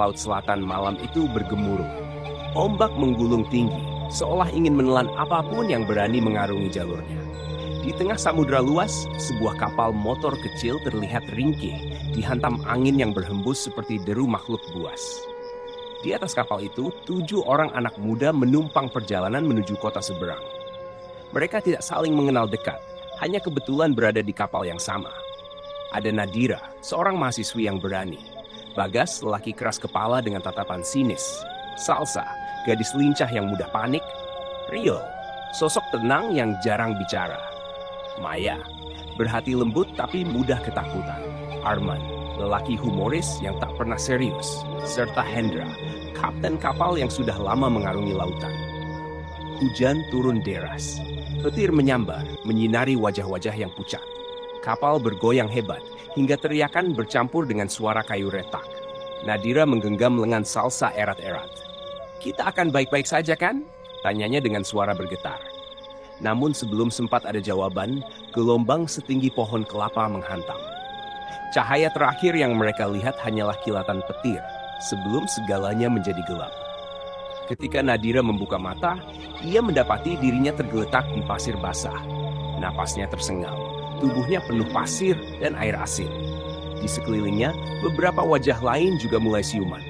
laut selatan malam itu bergemuruh. Ombak menggulung tinggi, seolah ingin menelan apapun yang berani mengarungi jalurnya. Di tengah samudera luas, sebuah kapal motor kecil terlihat ringkih, dihantam angin yang berhembus seperti deru makhluk buas. Di atas kapal itu, 7 orang anak muda menumpang perjalanan menuju kota seberang. Mereka tidak saling mengenal dekat, hanya kebetulan berada di kapal yang sama. Ada Nadira, seorang mahasiswi yang berani. Bagas, lelaki keras kepala dengan tatapan sinis. Salsa, gadis lincah yang mudah panik. Rio, sosok tenang yang jarang bicara. Maya, berhati lembut tapi mudah ketakutan. Arman, lelaki humoris yang tak pernah serius. Serta Hendra, kapten kapal yang sudah lama mengarungi lautan. Hujan turun deras. Petir menyambar, menyinari wajah-wajah yang pucat. Kapal bergoyang hebat, hingga teriakan bercampur dengan suara kayu retak. Nadira menggenggam lengan Salsa erat-erat. "Kita akan baik-baik saja kan?" tanyanya dengan suara bergetar. Namun sebelum sempat ada jawaban, gelombang setinggi pohon kelapa menghantam. Cahaya terakhir yang mereka lihat hanyalah kilatan petir, sebelum segalanya menjadi gelap. Ketika Nadira membuka mata, ia mendapati dirinya tergeletak di pasir basah. Napasnya tersengal, tubuhnya penuh pasir dan air asin. Di sekelilingnya, beberapa wajah lain juga mulai siuman.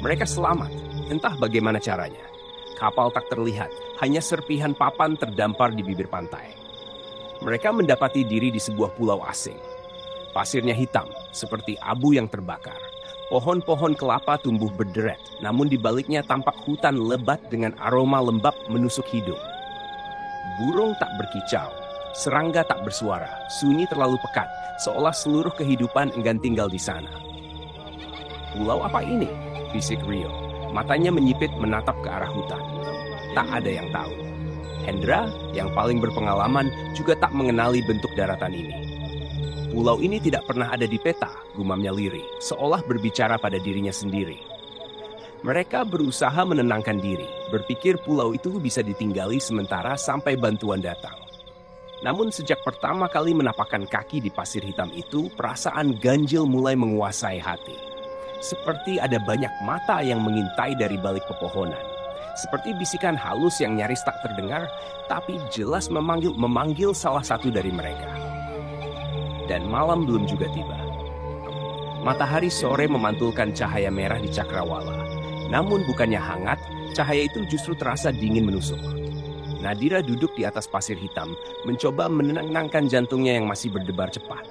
Mereka selamat, entah bagaimana caranya. Kapal tak terlihat, hanya serpihan papan terdampar di bibir pantai. Mereka mendapati diri di sebuah pulau asing. Pasirnya hitam, seperti abu yang terbakar. Pohon-pohon kelapa tumbuh berderet, namun di baliknya tampak hutan lebat dengan aroma lembab menusuk hidung. Burung tak berkicau, serangga tak bersuara, sunyi terlalu pekat, seolah seluruh kehidupan enggan tinggal di sana. "Pulau apa ini?" bisik Rio. Matanya menyipit menatap ke arah hutan. Tak ada yang tahu. Hendra, yang paling berpengalaman, juga tak mengenali bentuk daratan ini. "Pulau ini tidak pernah ada di peta," gumamnya lirih, seolah berbicara pada dirinya sendiri. Mereka berusaha menenangkan diri, berpikir pulau itu bisa ditinggali sementara sampai bantuan datang. Namun sejak pertama kali menapakkan kaki di pasir hitam itu, perasaan ganjil mulai menguasai hati. Seperti ada banyak mata yang mengintai dari balik pepohonan. Seperti bisikan halus yang nyaris tak terdengar, tapi jelas memanggil salah satu dari mereka. Dan malam belum juga tiba. Matahari sore memantulkan cahaya merah di cakrawala. Namun bukannya hangat, cahaya itu justru terasa dingin menusuk. Nadira duduk di atas pasir hitam, mencoba menenangkan jantungnya yang masih berdebar cepat.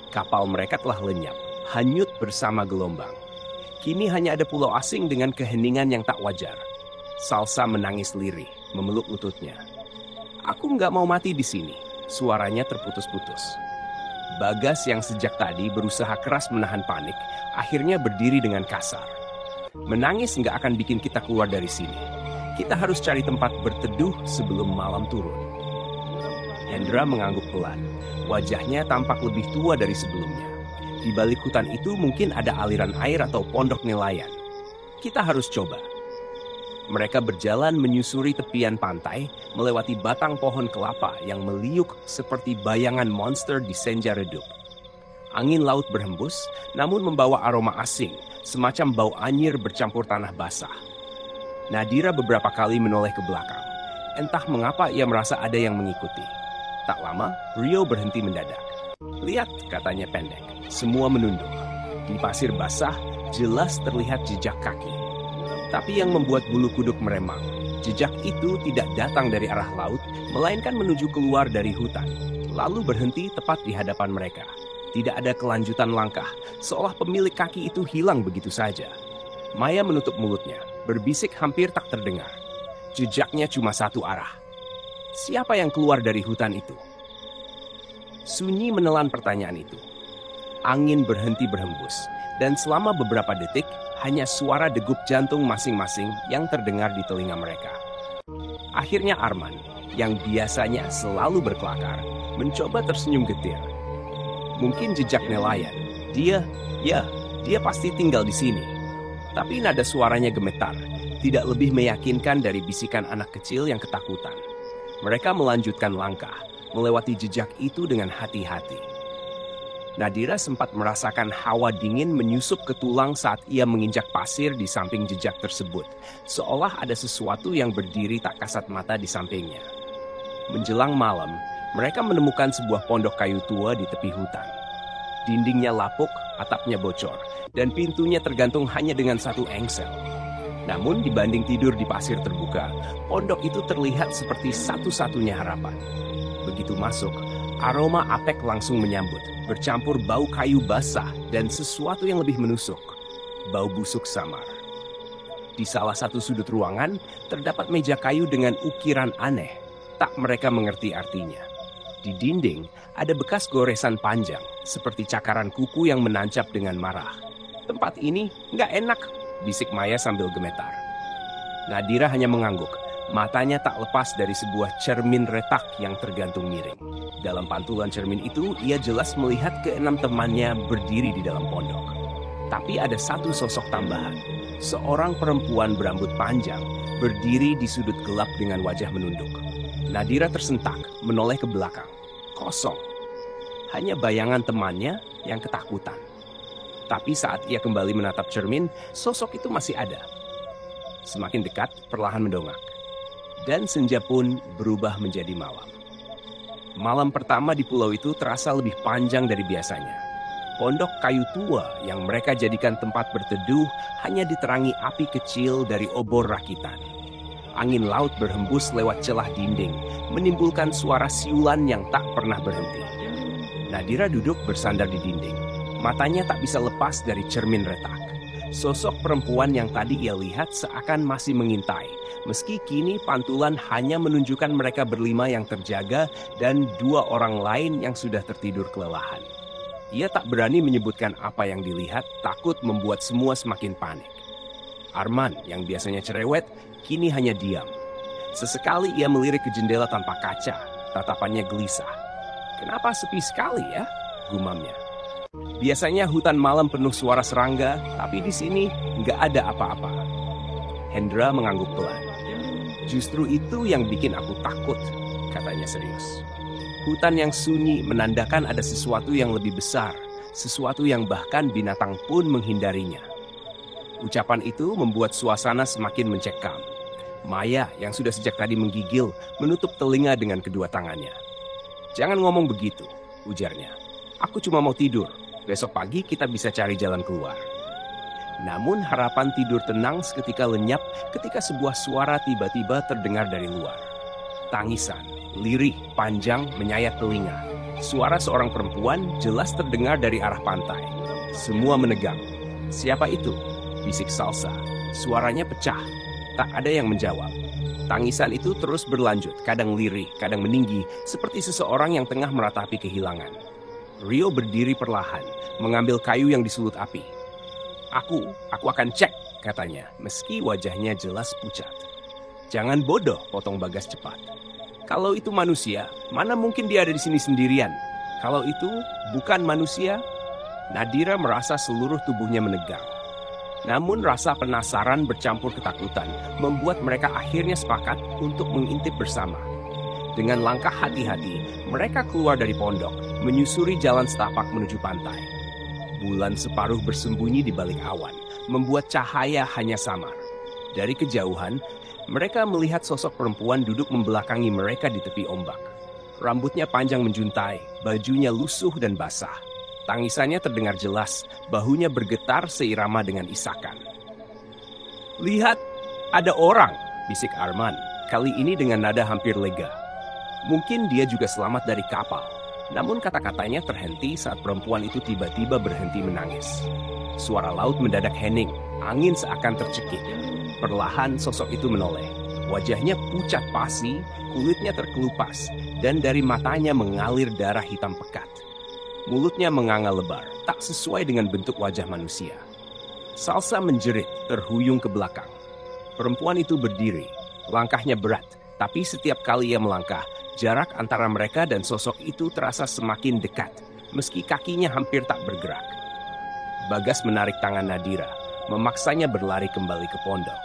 Kapal mereka telah lenyap, hanyut bersama gelombang. Kini hanya ada pulau asing dengan keheningan yang tak wajar. Salsa menangis lirih, memeluk lututnya. "Aku nggak mau mati di sini." Suaranya terputus-putus. Bagas yang sejak tadi berusaha keras menahan panik, akhirnya berdiri dengan kasar. "Menangis nggak akan bikin kita keluar dari sini. Kita harus cari tempat berteduh sebelum malam turun." Hendra mengangguk pelan. Wajahnya tampak lebih tua dari sebelumnya. Di balik hutan itu mungkin ada aliran air atau pondok nelayan. "Kita harus coba." Mereka berjalan menyusuri tepian pantai, melewati batang pohon kelapa yang meliuk seperti bayangan monster di senja redup. Angin laut berhembus, namun membawa aroma asing, semacam bau anyir bercampur tanah basah. Nadira beberapa kali menoleh ke belakang. Entah mengapa ia merasa ada yang mengikuti. Tak lama, Rio berhenti mendadak. "Lihat," katanya pendek. Semua menunduk. Di pasir basah, jelas terlihat jejak kaki. Tapi yang membuat bulu kuduk meremang, jejak itu tidak datang dari arah laut, melainkan menuju keluar dari hutan, lalu berhenti tepat di hadapan mereka. Tidak ada kelanjutan langkah, seolah pemilik kaki itu hilang begitu saja. Maya menutup mulutnya, berbisik hampir tak terdengar. Jejaknya cuma satu arah. Siapa yang keluar dari hutan itu? Sunyi menelan pertanyaan itu. Angin berhenti berhembus, dan selama beberapa detik, hanya suara degup jantung masing-masing yang terdengar di telinga mereka. Akhirnya Arman, yang biasanya selalu berkelakar, mencoba tersenyum getir. Mungkin jejak nelayan. Dia pasti tinggal di sini. Tapi nada suaranya gemetar, tidak lebih meyakinkan dari bisikan anak kecil yang ketakutan. Mereka melanjutkan langkah, melewati jejak itu dengan hati-hati. Nadira sempat merasakan hawa dingin menyusup ke tulang saat ia menginjak pasir di samping jejak tersebut, seolah ada sesuatu yang berdiri tak kasat mata di sampingnya. Menjelang malam, mereka menemukan sebuah pondok kayu tua di tepi hutan. Dindingnya lapuk, atapnya bocor, dan pintunya tergantung hanya dengan satu engsel. Namun dibanding tidur di pasir terbuka, pondok itu terlihat seperti satu-satunya harapan. Begitu masuk, aroma apek langsung menyambut, bercampur bau kayu basah dan sesuatu yang lebih menusuk, bau busuk samar. Di salah satu sudut ruangan, terdapat meja kayu dengan ukiran aneh, tak mereka mengerti artinya. Di dinding, ada bekas goresan panjang, seperti cakaran kuku yang menancap dengan marah. Tempat ini nggak enak, bisik Maya sambil gemetar. Nadira hanya mengangguk, matanya tak lepas dari sebuah cermin retak yang tergantung miring. Dalam pantulan cermin itu, ia jelas melihat keenam temannya berdiri di dalam pondok. Tapi ada satu sosok tambahan, seorang perempuan berambut panjang, berdiri di sudut gelap dengan wajah menunduk. Nadira tersentak, menoleh ke belakang. Kosong. Hanya bayangan temannya yang ketakutan. Tapi saat ia kembali menatap cermin, sosok itu masih ada. Semakin dekat, perlahan mendongak. Dan senja pun berubah menjadi malam. Malam pertama di pulau itu terasa lebih panjang dari biasanya. Pondok kayu tua yang mereka jadikan tempat berteduh hanya diterangi api kecil dari obor rakitan. Angin laut berhembus lewat celah dinding, menimbulkan suara siulan yang tak pernah berhenti. Nadira duduk bersandar di dinding. Matanya tak bisa lepas dari cermin retak. Sosok perempuan yang tadi ia lihat seakan masih mengintai, meski kini pantulan hanya menunjukkan mereka berlima yang terjaga dan dua orang lain yang sudah tertidur kelelahan. Ia tak berani menyebutkan apa yang dilihat, takut membuat semua semakin panik. Arman yang biasanya cerewet, kini hanya diam. Sesekali ia melirik ke jendela tanpa kaca, tatapannya gelisah. "Kenapa sepi sekali ya?" gumamnya. Biasanya hutan malam penuh suara serangga, tapi di sini nggak ada apa-apa. Hendra mengangguk pelan. "Justru itu yang bikin aku takut," katanya serius. Hutan yang sunyi menandakan ada sesuatu yang lebih besar, sesuatu yang bahkan binatang pun menghindarinya. Ucapan itu membuat suasana semakin mencekam. Maya yang sudah sejak tadi menggigil menutup telinga dengan kedua tangannya. "Jangan ngomong begitu," ujarnya. "Aku cuma mau tidur. Besok pagi kita bisa cari jalan keluar." Namun harapan tidur tenang seketika lenyap ketika sebuah suara tiba-tiba terdengar dari luar. Tangisan, lirih, panjang, menyayat telinga. Suara seorang perempuan jelas terdengar dari arah pantai. Semua menegang. "Siapa itu?" bisik Salsa. Suaranya pecah. Tak ada yang menjawab. Tangisan itu terus berlanjut, kadang lirih, kadang meninggi, seperti seseorang yang tengah meratapi kehilangan. Rio berdiri perlahan, mengambil kayu yang disulut api. Aku akan cek," katanya, meski wajahnya jelas pucat. "Jangan bodoh," potong Bagas cepat. "Kalau itu manusia, mana mungkin dia ada di sini sendirian? Kalau itu bukan manusia?" Nadira merasa seluruh tubuhnya menegang. Namun rasa penasaran bercampur ketakutan membuat mereka akhirnya sepakat untuk mengintip bersama. Dengan langkah hati-hati, mereka keluar dari pondok, menyusuri jalan setapak menuju pantai. Bulan separuh bersembunyi di balik awan, membuat cahaya hanya samar. Dari kejauhan, mereka melihat sosok perempuan duduk membelakangi mereka di tepi ombak. Rambutnya panjang menjuntai, bajunya lusuh dan basah. Tangisannya terdengar jelas, bahunya bergetar seirama dengan isakan. "Lihat, ada orang," bisik Arman, kali ini dengan nada hampir lega. Mungkin dia juga selamat dari kapal. Namun kata-katanya terhenti saat perempuan itu tiba-tiba berhenti menangis. Suara laut mendadak hening, angin seakan tercekik. Perlahan sosok itu menoleh. Wajahnya pucat pasi, kulitnya terkelupas, dan dari matanya mengalir darah hitam pekat. Mulutnya menganga lebar, tak sesuai dengan bentuk wajah manusia. Salsa menjerit, terhuyung ke belakang. Perempuan itu berdiri, langkahnya berat, tapi setiap kali ia melangkah, jarak antara mereka dan sosok itu terasa semakin dekat, meski kakinya hampir tak bergerak. Bagas menarik tangan Nadira, memaksanya berlari kembali ke pondok.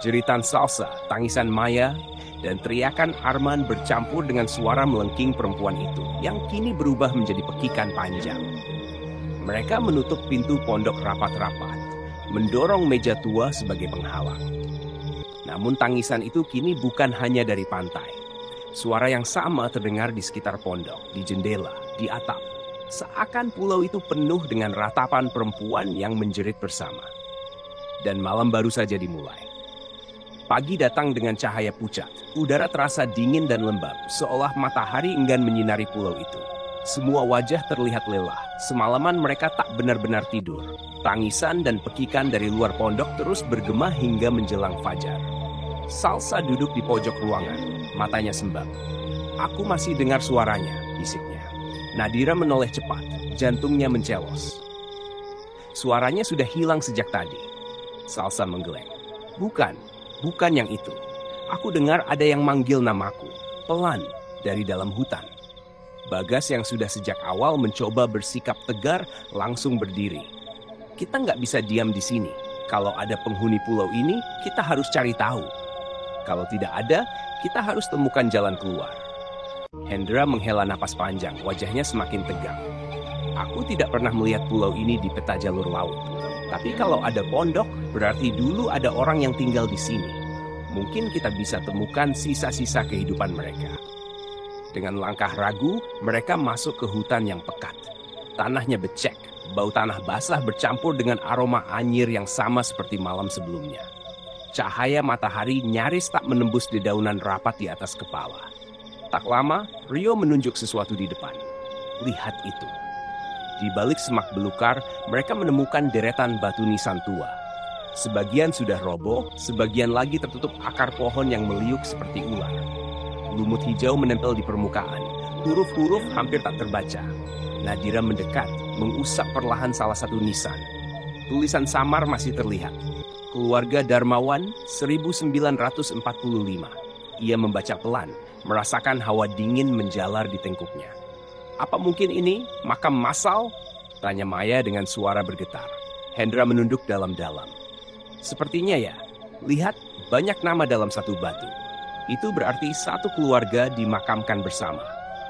Jeritan Salsa, tangisan Maya, dan teriakan Arman bercampur dengan suara melengking perempuan itu yang kini berubah menjadi pekikan panjang. Mereka menutup pintu pondok rapat-rapat, mendorong meja tua sebagai penghalang. Namun tangisan itu kini bukan hanya dari pantai. Suara yang sama terdengar di sekitar pondok, di jendela, di atap. Seakan pulau itu penuh dengan ratapan perempuan yang menjerit bersama. Dan malam baru saja dimulai. Pagi datang dengan cahaya pucat. Udara terasa dingin dan lembab, seolah matahari enggan menyinari pulau itu. Semua wajah terlihat lelah. Semalaman mereka tak benar-benar tidur. Tangisan dan pekikan dari luar pondok terus bergema hingga menjelang fajar. Salsa duduk di pojok ruangan, matanya sembab. "Aku masih dengar suaranya," bisiknya. Nadira menoleh cepat, jantungnya mencelos. "Suaranya sudah hilang sejak tadi." Salsa menggeleng. Bukan yang itu. Aku dengar ada yang manggil namaku, pelan, dari dalam hutan." Bagas yang sudah sejak awal mencoba bersikap tegar langsung berdiri. "Kita nggak bisa diam di sini. Kalau ada penghuni pulau ini, kita harus cari tahu. Kalau tidak ada, kita harus temukan jalan keluar." Hendra menghela napas panjang, wajahnya semakin tegang. "Aku tidak pernah melihat pulau ini di peta jalur laut. Tapi kalau ada pondok, berarti dulu ada orang yang tinggal di sini. Mungkin kita bisa temukan sisa-sisa kehidupan mereka." Dengan langkah ragu, mereka masuk ke hutan yang pekat. Tanahnya becek, bau tanah basah bercampur dengan aroma anyir yang sama seperti malam sebelumnya. Cahaya matahari nyaris tak menembus dedaunan rapat di atas kepala. Tak lama, Rio menunjuk sesuatu di depan. "Lihat itu." Di balik semak belukar, mereka menemukan deretan batu nisan tua. Sebagian sudah roboh, sebagian lagi tertutup akar pohon yang meliuk seperti ular. Lumut hijau menempel di permukaan, huruf-huruf hampir tak terbaca. Nadira mendekat, mengusap perlahan salah satu nisan. Tulisan samar masih terlihat. "Keluarga Darmawan, 1945. Ia membaca pelan, merasakan hawa dingin menjalar di tengkuknya. "Apa mungkin ini makam massal?" tanya Maya dengan suara bergetar. Hendra menunduk dalam-dalam. "Sepertinya ya. Lihat, banyak nama dalam satu batu. Itu berarti satu keluarga dimakamkan bersama.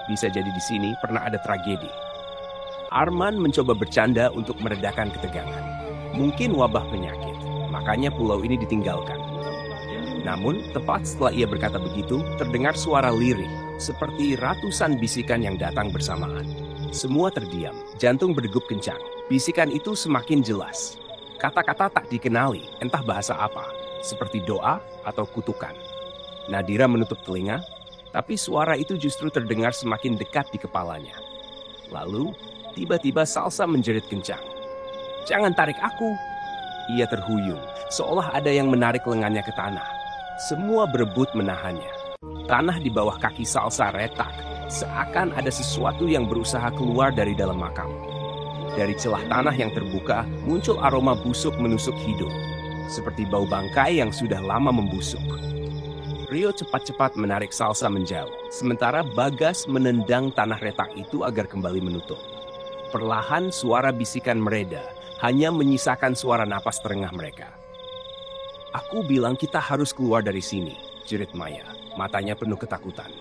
Bisa jadi di sini pernah ada tragedi." Arman mencoba bercanda untuk meredakan ketegangan. Mungkin wabah penyakit, makanya pulau ini ditinggalkan. Namun, tepat setelah ia berkata begitu, terdengar suara lirih, seperti ratusan bisikan yang datang bersamaan. Semua terdiam, jantung berdegup kencang. Bisikan itu semakin jelas. Kata-kata tak dikenali, entah bahasa apa, seperti doa atau kutukan. Nadira menutup telinga, tapi suara itu justru terdengar semakin dekat di kepalanya. Lalu, tiba-tiba Salsa menjerit kencang. "Jangan tarik aku!" Ia terhuyung, seolah ada yang menarik lengannya ke tanah. Semua berebut menahannya. Tanah di bawah kaki Salsa retak, seakan ada sesuatu yang berusaha keluar dari dalam makam. Dari celah tanah yang terbuka, muncul aroma busuk menusuk hidung, seperti bau bangkai yang sudah lama membusuk. Rio cepat-cepat menarik Salsa menjauh, sementara Bagas menendang tanah retak itu agar kembali menutup. Perlahan suara bisikan mereda, hanya menyisakan suara napas terengah mereka. "Aku bilang kita harus keluar dari sini," jerit Maya, matanya penuh ketakutan.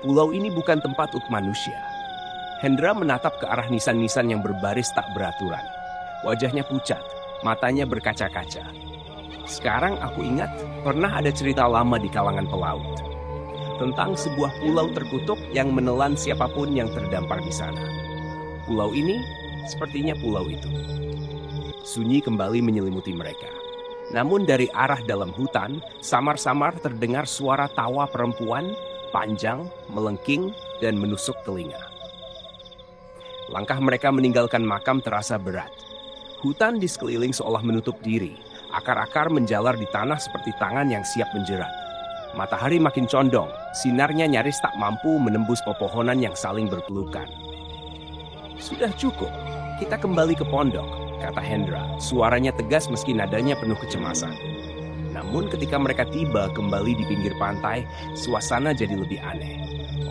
"Pulau ini bukan tempat untuk manusia." Hendra menatap ke arah nisan-nisan yang berbaris tak beraturan. Wajahnya pucat, matanya berkaca-kaca. "Sekarang aku ingat, pernah ada cerita lama di kalangan pelaut. Tentang sebuah pulau terkutuk yang menelan siapapun yang terdampar di sana. Pulau ini, sepertinya pulau itu." Sunyi kembali menyelimuti mereka. Namun dari arah dalam hutan, samar-samar terdengar suara tawa perempuan, panjang, melengking, dan menusuk telinga. Langkah mereka meninggalkan makam terasa berat. Hutan di sekeliling seolah menutup diri, akar-akar menjalar di tanah seperti tangan yang siap menjerat. Matahari makin condong, sinarnya nyaris tak mampu menembus pepohonan yang saling berpelukan. "Sudah cukup, kita kembali ke pondok," kata Hendra, suaranya tegas meski nadanya penuh kecemasan. Namun ketika mereka tiba kembali di pinggir pantai, suasana jadi lebih aneh.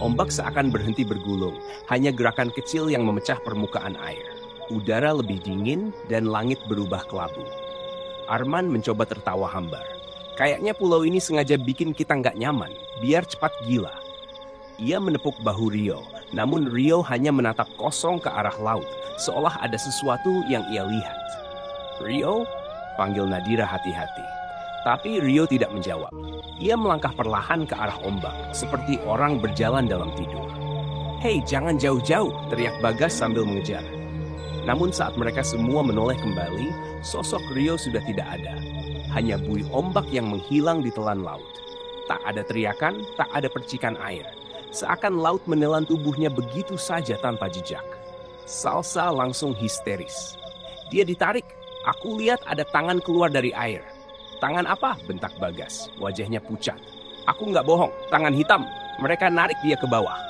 Ombak seakan berhenti bergulung, hanya gerakan kecil yang memecah permukaan air. Udara lebih dingin dan langit berubah kelabu. Arman mencoba tertawa hambar. Kayaknya pulau ini sengaja bikin kita nggak nyaman, biar cepat gila. Ia menepuk bahu Rio, namun Rio hanya menatap kosong ke arah laut, seolah ada sesuatu yang ia lihat. "Rio?" panggil Nadira hati-hati. Tapi Rio tidak menjawab. Ia melangkah perlahan ke arah ombak, seperti orang berjalan dalam tidur. "Hei, jangan jauh-jauh!" teriak Bagas sambil mengejar. Namun saat mereka semua menoleh kembali, sosok Rio sudah tidak ada. Hanya buih ombak yang menghilang di telan laut. Tak ada teriakan, tak ada percikan air. Seakan laut menelan tubuhnya begitu saja tanpa jejak. Salsa langsung histeris. Dia ditarik. "Aku lihat ada tangan keluar dari air." "Tangan apa?" bentak Bagas. Wajahnya pucat. "Aku nggak bohong, tangan hitam. Mereka narik dia ke bawah."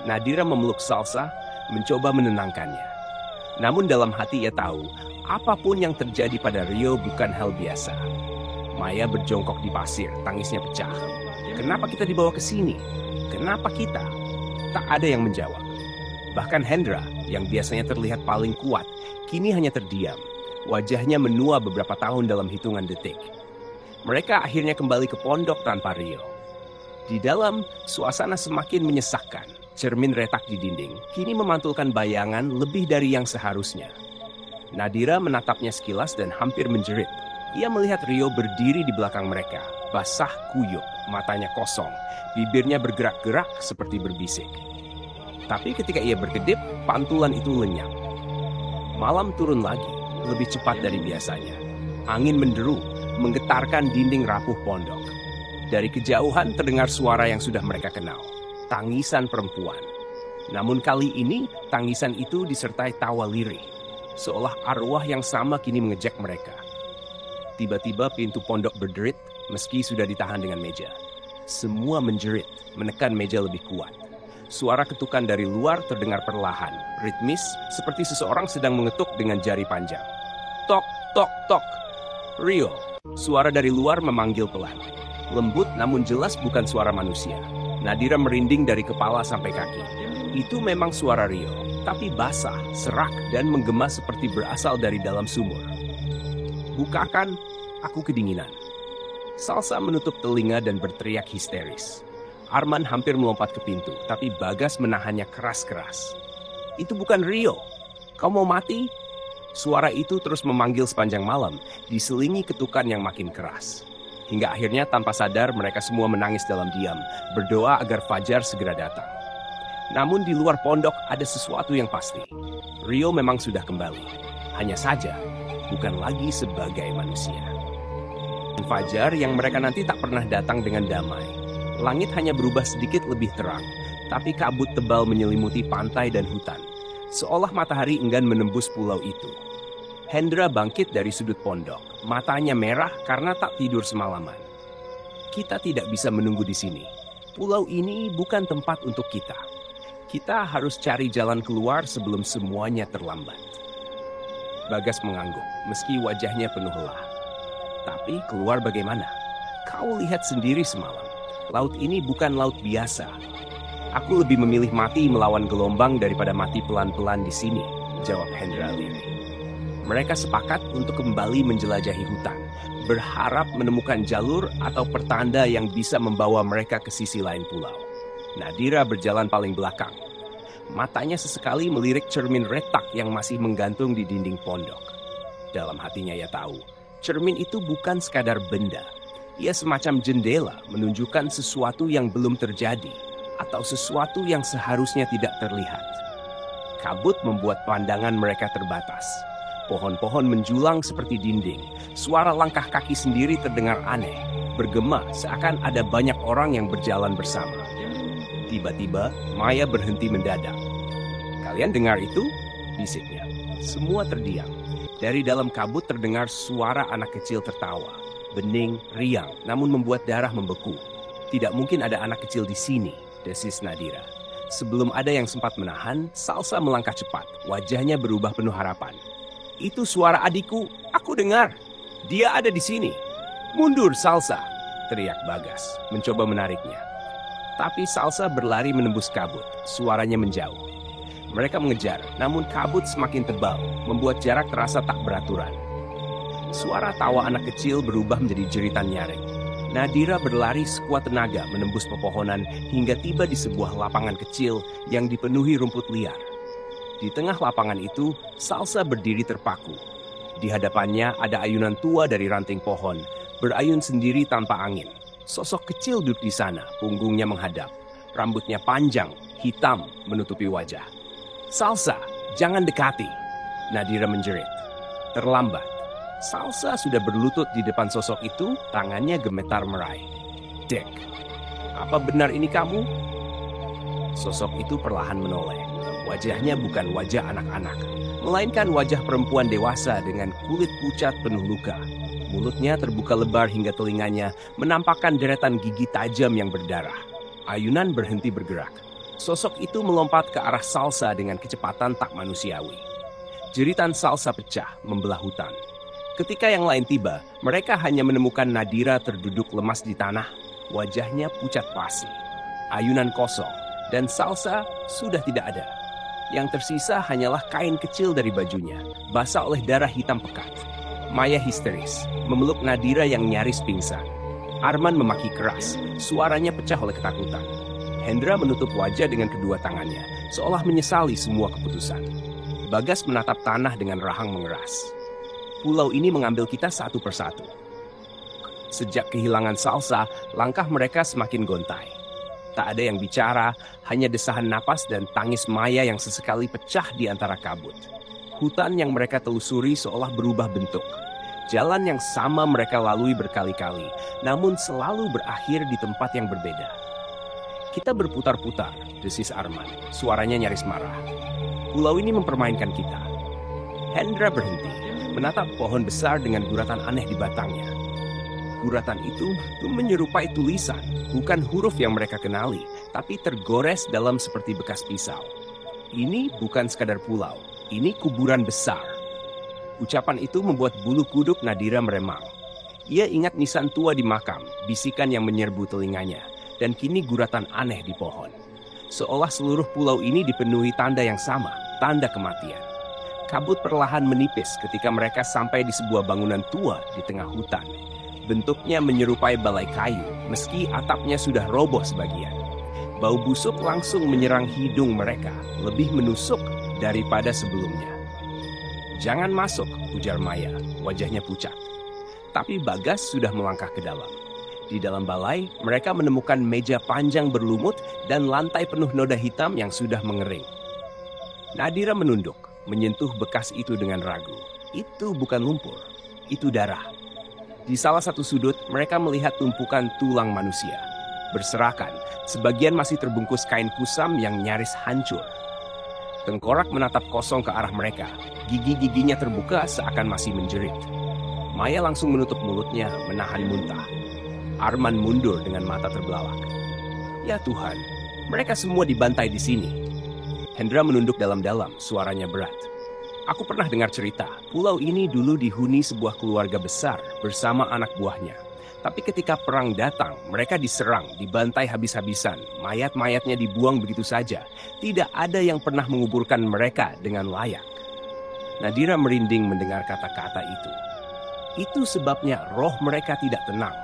Nadira memeluk Salsa, mencoba menenangkannya. Namun dalam hati ia tahu, apapun yang terjadi pada Rio bukan hal biasa. Maya berjongkok di pasir, tangisnya pecah. "Kenapa kita dibawa ke sini? Kenapa kita?" Tak ada yang menjawab. Bahkan Hendra, yang biasanya terlihat paling kuat, kini hanya terdiam. Wajahnya menua beberapa tahun dalam hitungan detik. Mereka akhirnya kembali ke pondok tanpa Rio. Di dalam, suasana semakin menyesakkan. Cermin retak di dinding kini memantulkan bayangan lebih dari yang seharusnya. Nadira menatapnya sekilas dan hampir menjerit. Ia melihat Rio berdiri di belakang mereka, basah kuyup, matanya kosong, bibirnya bergerak-gerak seperti berbisik. Tapi ketika ia berkedip, pantulan itu lenyap. Malam turun lagi, lebih cepat dari biasanya. Angin menderu, menggetarkan dinding rapuh pondok. Dari kejauhan terdengar suara yang sudah mereka kenal. Tangisan perempuan. Namun kali ini, tangisan itu disertai tawa lirih. Seolah arwah yang sama kini mengejek mereka. Tiba-tiba pintu pondok berderit, meski sudah ditahan dengan meja. Semua menjerit, menekan meja lebih kuat. Suara ketukan dari luar terdengar perlahan, ritmis, seperti seseorang sedang mengetuk dengan jari panjang. "Tok, tok, tok." "Rio." Suara dari luar memanggil pelan. Lembut namun jelas bukan suara manusia. Nadira merinding dari kepala sampai kaki. Itu memang suara Rio, tapi basah, serak, dan menggema seperti berasal dari dalam sumur. "Bukakan, aku kedinginan." Salsa menutup telinga dan berteriak histeris. Arman hampir melompat ke pintu, tapi Bagas menahannya keras-keras. "Itu bukan Rio. Kau mau mati?" Suara itu terus memanggil sepanjang malam, diselingi ketukan yang makin keras. Hingga akhirnya tanpa sadar mereka semua menangis dalam diam, berdoa agar fajar segera datang. Namun di luar pondok ada sesuatu yang pasti. Rio memang sudah kembali. Hanya saja, bukan lagi sebagai manusia. Fajar yang mereka nanti tak pernah datang dengan damai. Langit hanya berubah sedikit lebih terang, tapi kabut tebal menyelimuti pantai dan hutan. Seolah matahari enggan menembus pulau itu. Hendra bangkit dari sudut pondok, matanya merah karena tak tidur semalaman. "Kita tidak bisa menunggu di sini. Pulau ini bukan tempat untuk kita. Kita harus cari jalan keluar sebelum semuanya terlambat." Bagas mengangguk, meski wajahnya penuh lelah. "Tapi keluar bagaimana? Kau lihat sendiri semalam. Laut ini bukan laut biasa. Aku lebih memilih mati melawan gelombang daripada mati pelan-pelan di sini," jawab Hendra lirih. Mereka sepakat untuk kembali menjelajahi hutan, berharap menemukan jalur atau pertanda yang bisa membawa mereka ke sisi lain pulau. Nadira berjalan paling belakang. Matanya sesekali melirik cermin retak yang masih menggantung di dinding pondok. Dalam hatinya ia tahu, cermin itu bukan sekadar benda. Ia semacam jendela menunjukkan sesuatu yang belum terjadi atau sesuatu yang seharusnya tidak terlihat. Kabut membuat pandangan mereka terbatas. Pohon-pohon menjulang seperti dinding. Suara langkah kaki sendiri terdengar aneh, bergema seakan ada banyak orang yang berjalan bersama. Tiba-tiba, Maya berhenti mendadak. "Kalian dengar itu?" bisiknya. Semua terdiam. Dari dalam kabut terdengar suara anak kecil tertawa. Bening, riang, namun membuat darah membeku. "Tidak mungkin ada anak kecil di sini," desis Nadira. Sebelum ada yang sempat menahan, Salsa melangkah cepat. Wajahnya berubah penuh harapan. "Itu suara adikku, aku dengar. Dia ada di sini." "Mundur, Salsa!" teriak Bagas, mencoba menariknya. Tapi Salsa berlari menembus kabut, suaranya menjauh. Mereka mengejar, namun kabut semakin tebal, membuat jarak terasa tak beraturan. Suara tawa anak kecil berubah menjadi jeritan nyaring. Nadira berlari sekuat tenaga menembus pepohonan hingga tiba di sebuah lapangan kecil yang dipenuhi rumput liar. Di tengah lapangan itu, Salsa berdiri terpaku. Di hadapannya ada ayunan tua dari ranting pohon, berayun sendiri tanpa angin. Sosok kecil duduk di sana, punggungnya menghadap. Rambutnya panjang, hitam, menutupi wajah. "Salsa, jangan dekati!" Nadira menjerit. Terlambat. Salsa sudah berlutut di depan sosok itu, tangannya gemetar meraih. "Dek, apa benar ini kamu?" Sosok itu perlahan menoleh. Wajahnya bukan wajah anak-anak, melainkan wajah perempuan dewasa dengan kulit pucat penuh luka. Mulutnya terbuka lebar hingga telinganya, menampakkan deretan gigi tajam yang berdarah. Ayunan berhenti bergerak. Sosok itu melompat ke arah Salsa dengan kecepatan tak manusiawi. Jeritan Salsa pecah, membelah hutan. Ketika yang lain tiba, mereka hanya menemukan Nadira terduduk lemas di tanah, wajahnya pucat pasi. Ayunan kosong, dan Salsa sudah tidak ada. Yang tersisa hanyalah kain kecil dari bajunya, basah oleh darah hitam pekat. Maya histeris, memeluk Nadira yang nyaris pingsan. Arman memaki keras, suaranya pecah oleh ketakutan. Hendra menutup wajah dengan kedua tangannya, seolah menyesali semua keputusan. Bagas menatap tanah dengan rahang mengeras. Pulau ini mengambil kita satu persatu. Sejak kehilangan Salsa, langkah mereka semakin gontai. Tak ada yang bicara, hanya desahan napas dan tangis Maya yang sesekali pecah di antara kabut. Hutan yang mereka telusuri seolah berubah bentuk. Jalan yang sama mereka lalui berkali-kali, namun selalu berakhir di tempat yang berbeda. "Kita berputar-putar," desis Arman, suaranya nyaris marah. "Pulau ini mempermainkan kita." Hendra berhenti, menatap pohon besar dengan guratan aneh di batangnya. Guratan itu menyerupai tulisan, bukan huruf yang mereka kenali, tapi tergores dalam seperti bekas pisau. "Ini bukan sekadar pulau, ini kuburan besar." Ucapan itu membuat bulu kuduk Nadira meremang. Ia ingat nisan tua di makam, bisikan yang menyerbu telinganya, dan kini guratan aneh di pohon. Seolah seluruh pulau ini dipenuhi tanda yang sama, tanda kematian. Kabut perlahan menipis ketika mereka sampai di sebuah bangunan tua di tengah hutan. Bentuknya menyerupai balai kayu, meski atapnya sudah roboh sebagian. Bau busuk langsung menyerang hidung mereka, lebih menusuk daripada sebelumnya. "Jangan masuk," ujar Maya, wajahnya pucat. Tapi Bagas sudah melangkah ke dalam. Di dalam balai, mereka menemukan meja panjang berlumut dan lantai penuh noda hitam yang sudah mengering. Nadira menunduk, menyentuh bekas itu dengan ragu. Itu bukan lumpur, itu darah. Di salah satu sudut, mereka melihat tumpukan tulang manusia. Berserakan, sebagian masih terbungkus kain kusam yang nyaris hancur. Tengkorak menatap kosong ke arah mereka. Gigi-giginya terbuka seakan masih menjerit. Maya langsung menutup mulutnya, menahan muntah. Arman mundur dengan mata terbelalak. "Ya Tuhan, mereka semua dibantai di sini." Hendra menunduk dalam-dalam, suaranya berat. "Aku pernah dengar cerita, pulau ini dulu dihuni sebuah keluarga besar bersama anak buahnya. Tapi ketika perang datang, mereka diserang, dibantai habis-habisan. Mayat-mayatnya dibuang begitu saja. Tidak ada yang pernah menguburkan mereka dengan layak." Nadira merinding mendengar kata-kata itu. Itu sebabnya roh mereka tidak tenang.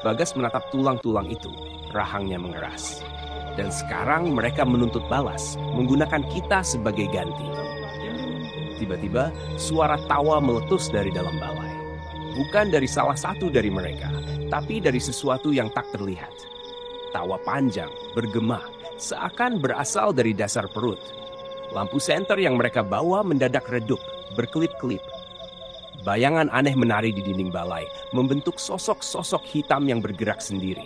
Bagas menatap tulang-tulang itu, rahangnya mengeras. Dan sekarang mereka menuntut balas, menggunakan kita sebagai ganti. Tiba-tiba, suara tawa meletus dari dalam balai. Bukan dari salah satu dari mereka, tapi dari sesuatu yang tak terlihat. Tawa panjang, bergema, seakan berasal dari dasar perut. Lampu senter yang mereka bawa mendadak redup, berkelip-kelip. Bayangan aneh menari di dinding balai, membentuk sosok-sosok hitam yang bergerak sendiri.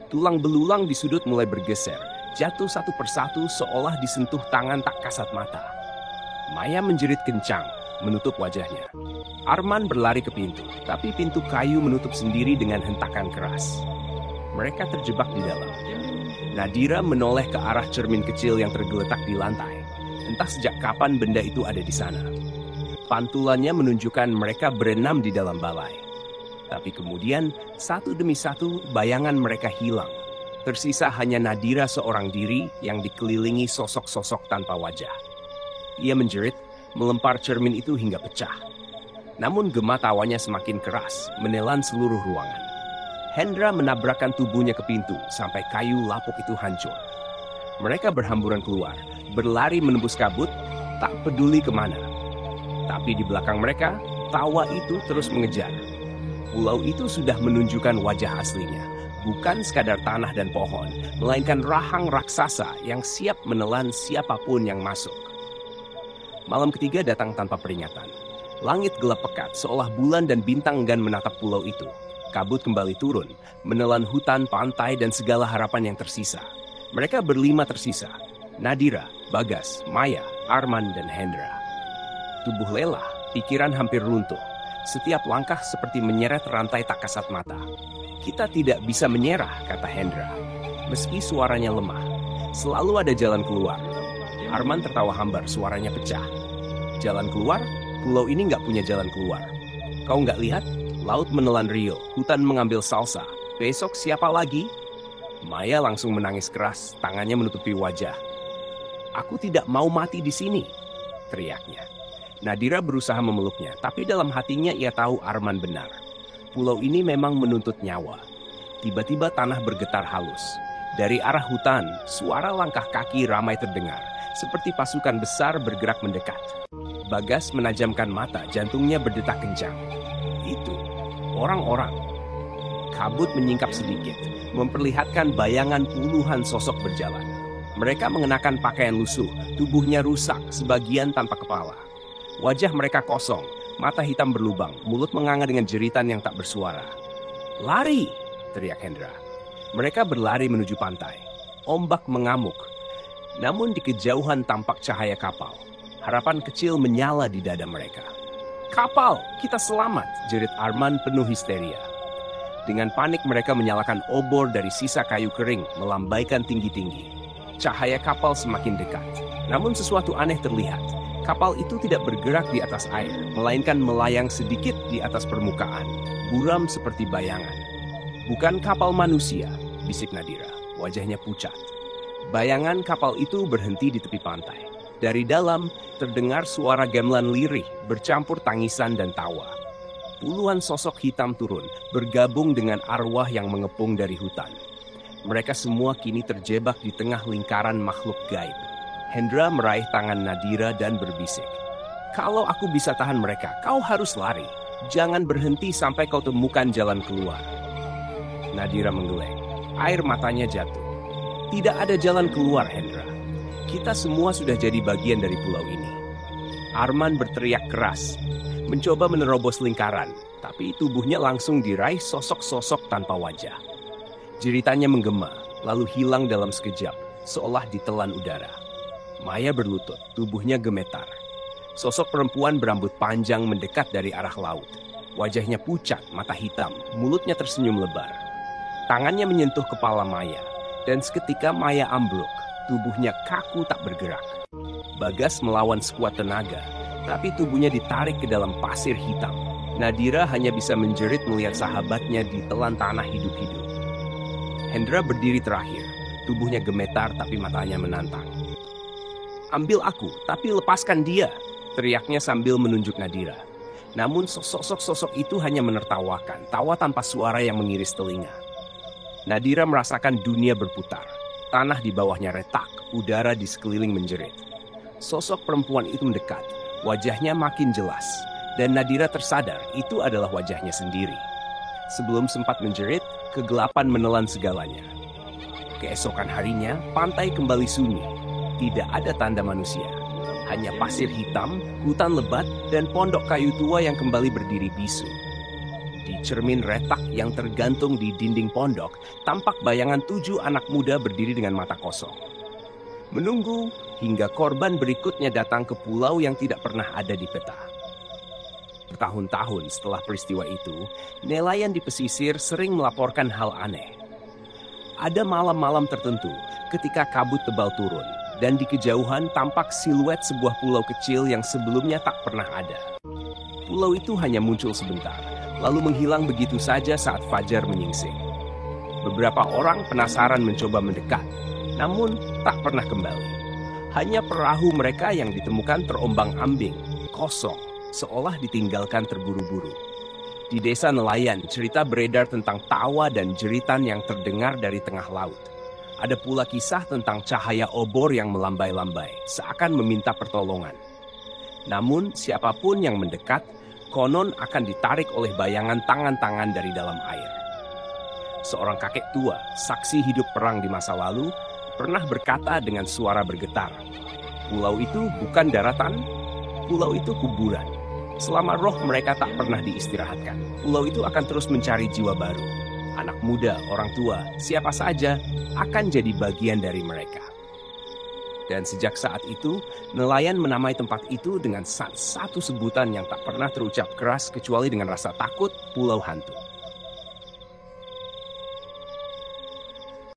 Tulang belulang di sudut mulai bergeser, jatuh satu persatu seolah disentuh tangan tak kasat mata. Maya menjerit kencang, menutup wajahnya. Arman berlari ke pintu, tapi pintu kayu menutup sendiri dengan hentakan keras. Mereka terjebak di dalam. Nadira menoleh ke arah cermin kecil yang tergeletak di lantai. Entah sejak kapan benda itu ada di sana. Pantulannya menunjukkan mereka berenam di dalam balai. Tapi kemudian, satu demi satu, bayangan mereka hilang. Tersisa hanya Nadira seorang diri yang dikelilingi sosok-sosok tanpa wajah. Ia menjerit, melempar cermin itu hingga pecah. Namun gema tawanya semakin keras, menelan seluruh ruangan. Hendra menabrakkan tubuhnya ke pintu sampai kayu lapuk itu hancur. Mereka berhamburan keluar, berlari menembus kabut, tak peduli kemana. Tapi di belakang mereka, tawa itu terus mengejar. Pulau itu sudah menunjukkan wajah aslinya, bukan sekadar tanah dan pohon, melainkan rahang raksasa yang siap menelan siapapun yang masuk. Malam ketiga datang tanpa peringatan. Langit gelap pekat, seolah bulan dan bintang enggan menatap pulau itu. Kabut kembali turun, menelan hutan, pantai, dan segala harapan yang tersisa. Mereka berlima tersisa, Nadira, Bagas, Maya, Arman, dan Hendra. Tubuh lelah, pikiran hampir runtuh. Setiap langkah seperti menyeret rantai tak kasat mata. Kita tidak bisa menyerah, kata Hendra. Meski suaranya lemah, selalu ada jalan keluar. Arman tertawa hambar, suaranya pecah. Jalan keluar? Pulau ini nggak punya jalan keluar. Kau nggak lihat? Laut menelan Rio, hutan mengambil Salsa. Besok siapa lagi? Maya langsung menangis keras, tangannya menutupi wajah. Aku tidak mau mati di sini, teriaknya. Nadira berusaha memeluknya, tapi dalam hatinya ia tahu Arman benar. Pulau ini memang menuntut nyawa. Tiba-tiba tanah bergetar halus. Dari arah hutan, suara langkah kaki ramai terdengar, seperti pasukan besar bergerak mendekat. Bagas menajamkan mata, jantungnya berdetak kencang. Itu orang-orang. Kabut menyingkap sedikit, memperlihatkan bayangan puluhan sosok berjalan. Mereka mengenakan pakaian lusuh, tubuhnya rusak, sebagian tanpa kepala. Wajah mereka kosong, mata hitam berlubang, mulut menganga dengan jeritan yang tak bersuara. Lari! Teriak Hendra. Mereka berlari menuju pantai. Ombak mengamuk. Namun di kejauhan tampak cahaya kapal. Harapan kecil menyala di dada mereka. Kapal, kita selamat, jerit Arman penuh histeria. Dengan panik mereka menyalakan obor dari sisa kayu kering, melambaikan tinggi-tinggi. Cahaya kapal semakin dekat. Namun sesuatu aneh terlihat. Kapal itu tidak bergerak di atas air, melainkan melayang sedikit di atas permukaan, buram seperti bayangan. Bukan kapal manusia, bisik Nadira, wajahnya pucat. Bayangan kapal itu berhenti di tepi pantai. Dari dalam, terdengar suara gamelan lirih, bercampur tangisan dan tawa. Puluhan sosok hitam turun, bergabung dengan arwah yang mengepung dari hutan. Mereka semua kini terjebak di tengah lingkaran makhluk gaib. Hendra meraih tangan Nadira dan berbisik. Kalau aku bisa tahan mereka, kau harus lari. Jangan berhenti sampai kau temukan jalan keluar. Nadira menggeleng. Air matanya jatuh. Tidak ada jalan keluar, Hendra. Kita semua sudah jadi bagian dari pulau ini. Arman berteriak keras, mencoba menerobos lingkaran, tapi tubuhnya langsung diraih sosok-sosok tanpa wajah. Jeritannya menggema, lalu hilang dalam sekejap, seolah ditelan udara. Maya berlutut, tubuhnya gemetar. Sosok perempuan berambut panjang mendekat dari arah laut. Wajahnya pucat, mata hitam, mulutnya tersenyum lebar. Tangannya menyentuh kepala Maya, dan seketika Maya ambruk, tubuhnya kaku tak bergerak. Bagas melawan sekuat tenaga, tapi tubuhnya ditarik ke dalam pasir hitam. Nadira hanya bisa menjerit melihat sahabatnya ditelan tanah hidup-hidup. Hendra berdiri terakhir, tubuhnya gemetar tapi matanya menantang. Ambil aku, tapi lepaskan dia, teriaknya sambil menunjuk Nadira. Namun sosok-sosok itu hanya menertawakan, tawa tanpa suara yang mengiris telinga. Nadira merasakan dunia berputar. Tanah di bawahnya retak, udara di sekeliling menjerit. Sosok perempuan itu mendekat, wajahnya makin jelas. Dan Nadira tersadar itu adalah wajahnya sendiri. Sebelum sempat menjerit, kegelapan menelan segalanya. Keesokan harinya, pantai kembali sunyi. Tidak ada tanda manusia. Hanya pasir hitam, hutan lebat, dan pondok kayu tua yang kembali berdiri bisu. Di cermin retak yang tergantung di dinding pondok, tampak bayangan 7 anak muda berdiri dengan mata kosong. Menunggu hingga korban berikutnya datang ke pulau yang tidak pernah ada di peta. Bertahun-tahun setelah peristiwa itu, nelayan di pesisir sering melaporkan hal aneh. Ada malam-malam tertentu ketika kabut tebal turun, dan di kejauhan tampak siluet sebuah pulau kecil yang sebelumnya tak pernah ada. Pulau itu hanya muncul sebentar, lalu menghilang begitu saja saat fajar menyingsing. Beberapa orang penasaran mencoba mendekat, namun tak pernah kembali. Hanya perahu mereka yang ditemukan terombang-ambing, kosong, seolah ditinggalkan terburu-buru. Di desa nelayan, cerita beredar tentang tawa dan jeritan yang terdengar dari tengah laut. Ada pula kisah tentang cahaya obor yang melambai-lambai, seakan meminta pertolongan. Namun, siapapun yang mendekat, konon akan ditarik oleh bayangan tangan-tangan dari dalam air. Seorang kakek tua, saksi hidup perang di masa lalu, pernah berkata dengan suara bergetar, "Pulau itu bukan daratan, pulau itu kuburan. Selama roh mereka tak pernah diistirahatkan, pulau itu akan terus mencari jiwa baru. Anak muda, orang tua, siapa saja akan jadi bagian dari mereka." Dan sejak saat itu, nelayan menamai tempat itu dengan satu sebutan yang tak pernah terucap keras kecuali dengan rasa takut, Pulau Hantu.